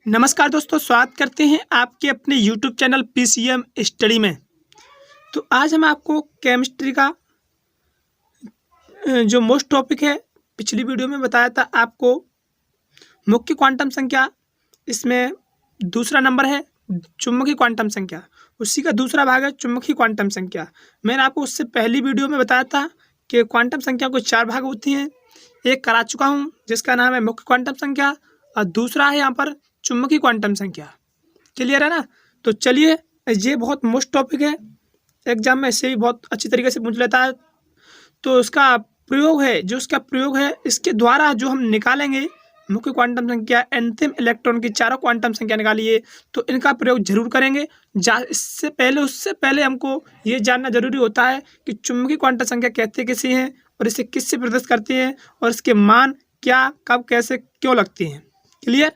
नमस्कार दोस्तों, स्वागत करते हैं आपके अपने YouTube चैनल PCM स्टडी में। तो आज हम आपको केमिस्ट्री का जो मोस्ट टॉपिक है, पिछली वीडियो में बताया था आपको मुख्य क्वांटम संख्या, इसमें दूसरा नंबर है चुंबकीय क्वांटम संख्या, उसी का दूसरा भाग है चुंबकीय क्वांटम संख्या। मैंने आपको उससे पहली वीडियो में बताया था कि क्वांटम संख्या को 4 भाग होती हैं। एक करा चुका हूँ जिसका नाम है मुख्य क्वांटम संख्या, और दूसरा है यहाँ पर चुंबकीय क्वांटम संख्या। क्लियर है ना? तो चलिए, ये बहुत मोस्ट टॉपिक है, एग्जाम में इससे भी बहुत अच्छी तरीके से पूछ लेता है। तो उसका प्रयोग है, जो उसका प्रयोग है, इसके द्वारा जो हम निकालेंगे मुख्य क्वांटम संख्या, अंतिम इलेक्ट्रॉन की चारों क्वांटम संख्या निकालिए, तो इनका प्रयोग जरूर करेंगे। उससे पहले हमको ये जानना जरूरी होता है कि चुंबकीय क्वांटम संख्या कहते किसे हैं और इसे किससे प्रदर्शित करते हैं और इसके मान क्या, कब, कैसे, क्यों लगते हैं। क्लियर?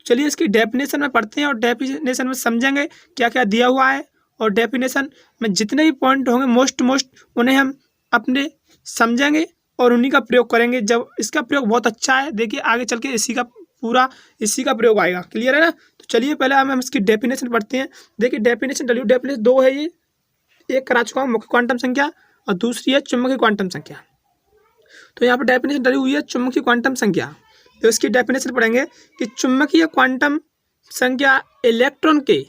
चलिए इसकी डेफिनेशन में पढ़ते हैं और डेफिनेशन में समझेंगे क्या क्या दिया हुआ है, और डेफिनेशन में जितने भी पॉइंट होंगे मोस्ट उन्हें हम अपने समझेंगे और उन्हीं का प्रयोग करेंगे। जब इसका प्रयोग बहुत अच्छा है, देखिए आगे चल के इसी का प्रयोग आएगा। क्लियर है ना? तो चलिए पहले हम इसकी डेफिनेशन पढ़ते हैं। देखिए डेफिनेशन डेफिनेशन 2 है, ये एक करा चुका हूँ मुख्य क्वांटम संख्या और दूसरी है चुंबकीय क्वांटम संख्या। तो यहाँ पर डेफिनेशन डली हुई है चुंबकीय क्वांटम संख्या। तो इसकी डेफिनेशन पढ़ेंगे कि चुंबकीय क्वांटम संख्या इलेक्ट्रॉन के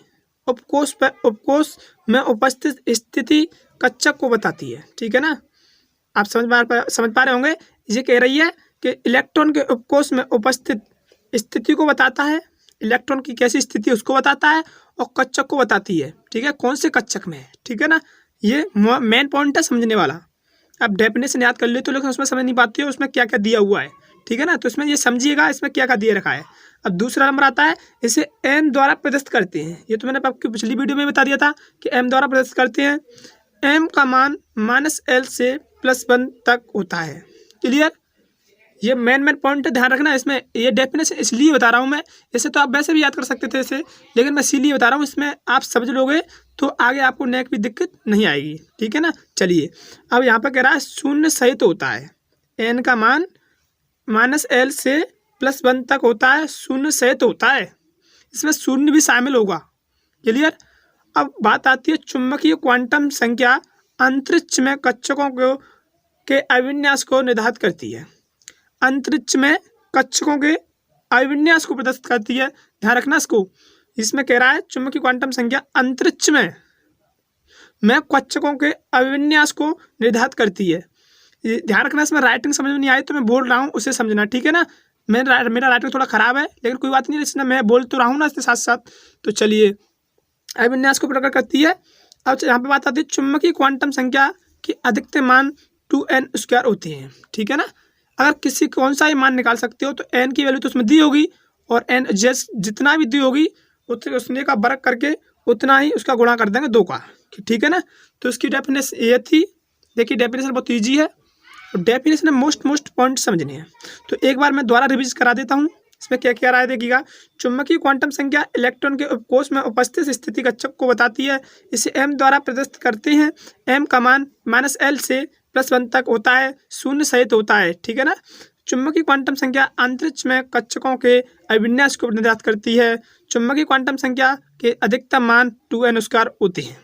उपकोष में उपस्थित स्थिति कक्षक को बताती है। ठीक है ना? आप समझ पा रहे होंगे। ये कह रही है कि इलेक्ट्रॉन के उपकोष में उपस्थित स्थिति को बताता है, इलेक्ट्रॉन की कैसी स्थिति उसको बताता है, और कक्षक को बताती है। ठीक है, कौन से कक्षक में है। ठीक है ना? ये मेन पॉइंट है समझने वाला। आप डेफिनेशन याद कर ले तो, लेकिन उसमें समझ नहीं पाती हो उसमें क्या क्या दिया हुआ है। ठीक है ना? तो इसमें ये समझिएगा इसमें क्या क्या दिए रखा है। अब दूसरा नंबर आता है, इसे m द्वारा प्रदर्शित करते हैं। ये तो मैंने आपकी पिछली वीडियो में बता दिया था कि m द्वारा प्रदर्शित करते हैं। m का मान -L से +1 तक होता है। क्लियर? ये मेन पॉइंट है, ध्यान रखना। इसमें ये डेफिनेशन इसलिए बता रहा हूँ मैं, इसे तो आप वैसे भी याद कर सकते थे इसे, लेकिन मैं इसीलिए बता रहा हूँ, इसमें आप समझ लोगे तो आगे आपको नेक भी दिक्कत नहीं आएगी। ठीक है ना? चलिए अब यहाँ पर कह रहा है शून्य सहित होता है। n का मान -L से +1 तक होता है, शून्य सहित होता है, इसमें शून्य भी शामिल होगा। क्लियर? अब बात आती है चुंबकीय क्वांटम संख्या अंतरिक्ष में कक्षकों के अभिविन्यास को निर्धारित करती है। अंतरिक्ष में कक्षकों के अभिविन्यास को प्रदर्शित करती है। ध्यान रखना इसको। इसमें कह रहा है चुंबकीय क्वांटम संख्या अंतरिक्ष में कक्षकों के अभिविन्यास को निर्धारित करती है। ध्यान रखना, इसमें राइटिंग समझ में नहीं आई तो मैं बोल रहा हूँ उसे समझना। ठीक है ना? मेरा राइटिंग थोड़ा ख़राब है, लेकिन कोई बात नहीं, इसमें मैं बोल तो रहा हूँ ना इसके साथ साथ। तो चलिए, अभिविन्यास को प्रकट करती है। अब यहाँ पे बात आती है चुंबकीय क्वांटम संख्या की अधिकतम मान 2n² होती है। ठीक है ना? अगर किसी कौन सा ही मान निकाल सकते हो तो n की वैल्यू तो उसमें दी होगी, और n जितना भी दी होगी उसने का वर्ग करके उतना ही उसका गुणा कर देंगे 2 का। ठीक है ना? तो इसकी डेफिनेशन ये थी। देखिए डेफिनेशन बहुत ईजी है, डेफिनेशन में मोस्ट पॉइंट समझने हैं। तो एक बार मैं दोबारा रिवीज करा देता हूँ, इसमें क्या क्या रहा है देखिएगा। चुंबकीय क्वांटम संख्या इलेक्ट्रॉन के उपकोष में उपस्थित स्थिति कक्षक को बताती है। इसे m द्वारा प्रदर्शित करते हैं। m का मान -L से +1 तक होता है, शून्य सहित होता है। ठीक है ना? चुंबकीय क्वांटम संख्या अंतरिक्ष में कक्षकों के अभिविन्यास को निर्धारित करती है। चुंबकीय क्वांटम संख्या के अधिकतम मान 2n² होते हैं।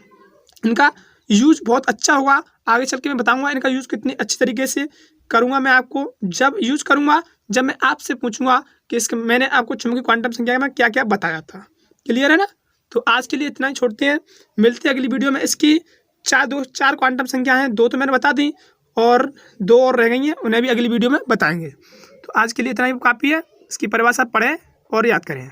इनका यूज बहुत अच्छा होगा, आगे चल के मैं बताऊंगा इनका यूज़ कितनी अच्छी तरीके से करूंगा। मैं आपको जब यूज़ करूंगा, जब मैं आपसे पूछूंगा कि मैंने आपको चुंबकीय क्वांटम संख्या में क्या क्या बताया था। क्लियर है ना? तो आज के लिए इतना ही छोड़ते हैं, मिलते हैं अगली वीडियो में। इसकी 4 क्वांटम संख्या हैं, 2 तो मैंने बता दी और 2 और रह गई हैं, उन्हें भी अगली वीडियो में बताएंगे। तो आज के लिए इतना ही काफ़ी है। इसकी परिभाषा पढ़ें और याद करें।